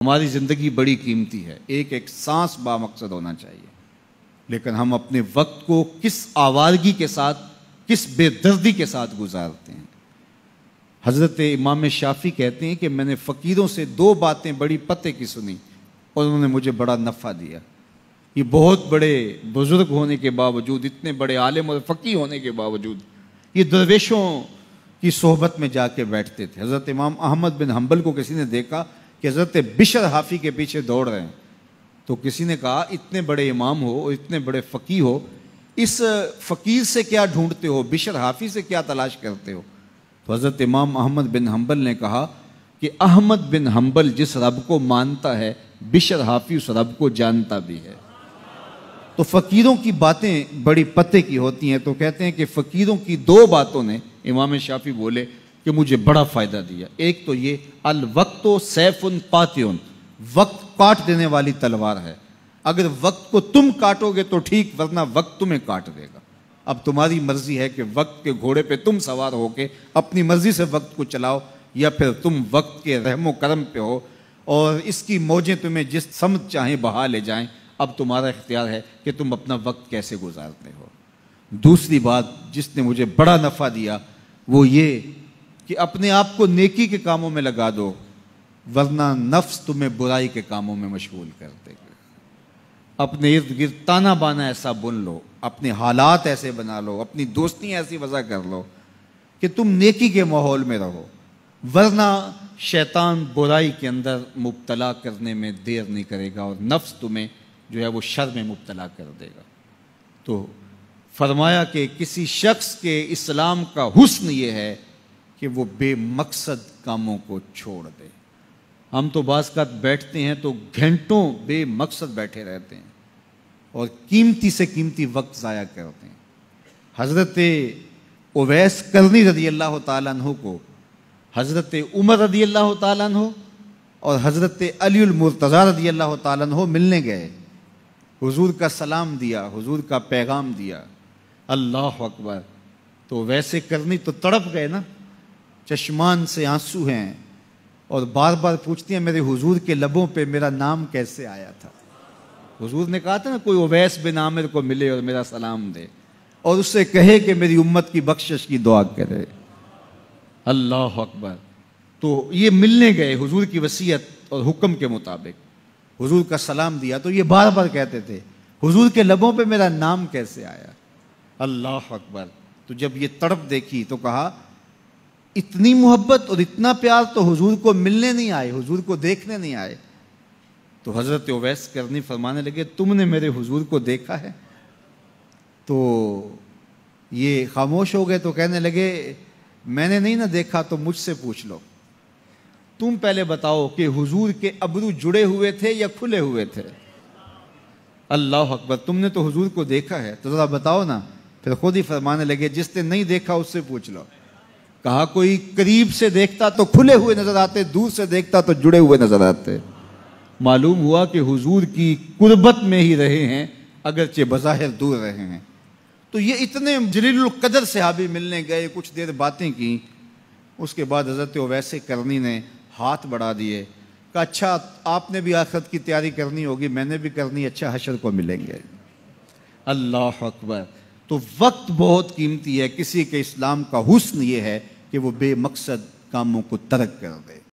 ہماری زندگی بڑی قیمتی ہے، ایک ایک سانس بامقصد ہونا چاہیے، لیکن ہم اپنے وقت کو کس آوارگی کے ساتھ، کس بے دردی کے ساتھ گزارتے ہیں۔ حضرت امام شافعی کہتے ہیں کہ میں نے فقیروں سے 2 باتیں بڑی پتے کی سنی اور انہوں نے مجھے بڑا نفع دیا۔ یہ بہت بڑے بزرگ ہونے کے باوجود، اتنے بڑے عالم اور فقیہ ہونے کے باوجود، یہ درویشوں کی صحبت میں جا کے بیٹھتے تھے۔ حضرت امام احمد بن حنبل کو کسی نے دیکھا کہ حضرت بشر حافی کے پیچھے دوڑ رہے ہیں، تو کسی نے کہا اتنے بڑے امام ہو اور اتنے بڑے فقیہ ہو، اس فقیر سے کیا ڈھونڈتے ہو، بشر حافی سے کیا تلاش کرتے ہو؟ تو حضرت امام احمد بن حنبل نے کہا کہ احمد بن حنبل جس رب کو مانتا ہے، بشر حافی اس رب کو جانتا بھی ہے۔ تو فقیروں کی باتیں بڑی پتے کی ہوتی ہیں، تو کہتے ہیں کہ فقیروں کی 2 باتوں نے، امام شافعی بولے، کہ مجھے بڑا فائدہ دیا۔ ایک تو یہ الوقت سیف قاطع، وقت کاٹ دینے والی تلوار ہے، اگر وقت کو تم کاٹو گے تو ٹھیک، ورنہ وقت تمہیں کاٹ دے گا۔ اب تمہاری مرضی ہے کہ وقت کے گھوڑے پہ تم سوار ہو کے اپنی مرضی سے وقت کو چلاؤ، یا پھر تم وقت کے رحم و کرم پہ ہو اور اس کی موجیں تمہیں جس سمت چاہیں بہا لے جائیں۔ اب تمہارا اختیار ہے کہ تم اپنا وقت کیسے گزارتے ہو۔ دوسری بات جس نے مجھے بڑا نفع دیا وہ یہ کہ اپنے آپ کو نیکی کے کاموں میں لگا دو، ورنہ نفس تمہیں برائی کے کاموں میں مشغول کر دے گا۔ اپنے ارد گرد تانا بانا ایسا بن لو، اپنے حالات ایسے بنا لو، اپنی دوستی ایسی وضع کر لو کہ تم نیکی کے ماحول میں رہو، ورنہ شیطان برائی کے اندر مبتلا کرنے میں دیر نہیں کرے گا اور نفس تمہیں جو ہے وہ شر میں مبتلا کر دے گا۔ تو فرمایا کہ کسی شخص کے اسلام کا حسن یہ ہے کہ وہ بے مقصد کاموں کو چھوڑ دے۔ ہم تو بعض اوقات بیٹھتے ہیں تو گھنٹوں بے مقصد بیٹھے رہتے ہیں اور قیمتی سے قیمتی وقت ضائع کرتے ہیں۔ حضرت اویس کرنی رضی اللہ تعالیٰ عنہ کو حضرت عمر رضی اللہ تعالیٰ عنہ اور حضرت علی المرتضیٰ رضی اللہ تعالیٰ عنہ ملنے گئے، حضور کا سلام دیا، حضور کا پیغام دیا، اللہ اکبر۔ تو ویسے کرنی تو تڑپ گئے نا، چشمان سے آنسو ہیں اور بار بار پوچھتی ہیں میرے حضور کے لبوں پہ میرا نام کیسے آیا تھا۔ حضور نے کہا تھا نا کوئی اویس بن عامر کو ملے اور میرا سلام دے اور اس سے کہے کہ میری امت کی بخشش کی دعا کرے، اللہ اکبر۔ تو یہ ملنے گئے حضور کی وصیت اور حکم کے مطابق، حضور کا سلام دیا، تو یہ بار بار کہتے تھے حضور کے لبوں پہ میرا نام کیسے آیا، اللہ اکبر۔ تو جب یہ تڑپ دیکھی تو کہا اتنی محبت اور اتنا پیار تو حضور کو ملنے نہیں آئے، حضور کو دیکھنے نہیں آئے۔ تو حضرت اویس کرنی فرمانے لگے تم نے میرے حضور کو دیکھا ہے؟ تو یہ خاموش ہو گئے، تو کہنے لگے میں نے نہیں نہ دیکھا تو مجھ سے پوچھ لو، تم پہلے بتاؤ کہ حضور کے ابرو جڑے ہوئے تھے یا کھلے ہوئے تھے؟ اللہ اکبر، تم نے تو حضور کو دیکھا ہے تو ذرا بتاؤ نا۔ پھر خود ہی فرمانے لگے جس نے نہیں دیکھا اس سے پوچھ لو۔ کہا کوئی قریب سے دیکھتا تو کھلے ہوئے نظر آتے، دور سے دیکھتا تو جڑے ہوئے نظر آتے۔ معلوم ہوا کہ حضور کی قربت میں ہی رہے ہیں اگرچہ بظاہر دور رہے ہیں۔ تو یہ اتنے جلیل القدر صحابی ملنے گئے، کچھ دیر باتیں کی، اس کے بعد حضرت اویس کرنی نے ہاتھ بڑھا دیے، کہا اچھا آپ نے بھی آخرت کی تیاری کرنی ہوگی، میں نے بھی کرنی، اچھا حشر کو ملیں گے۔ اللہ اکبر۔ تو وقت بہت قیمتی ہے، کسی کے اسلام کا حسن یہ ہے کہ وہ بے مقصد کاموں کو ترک کر دے۔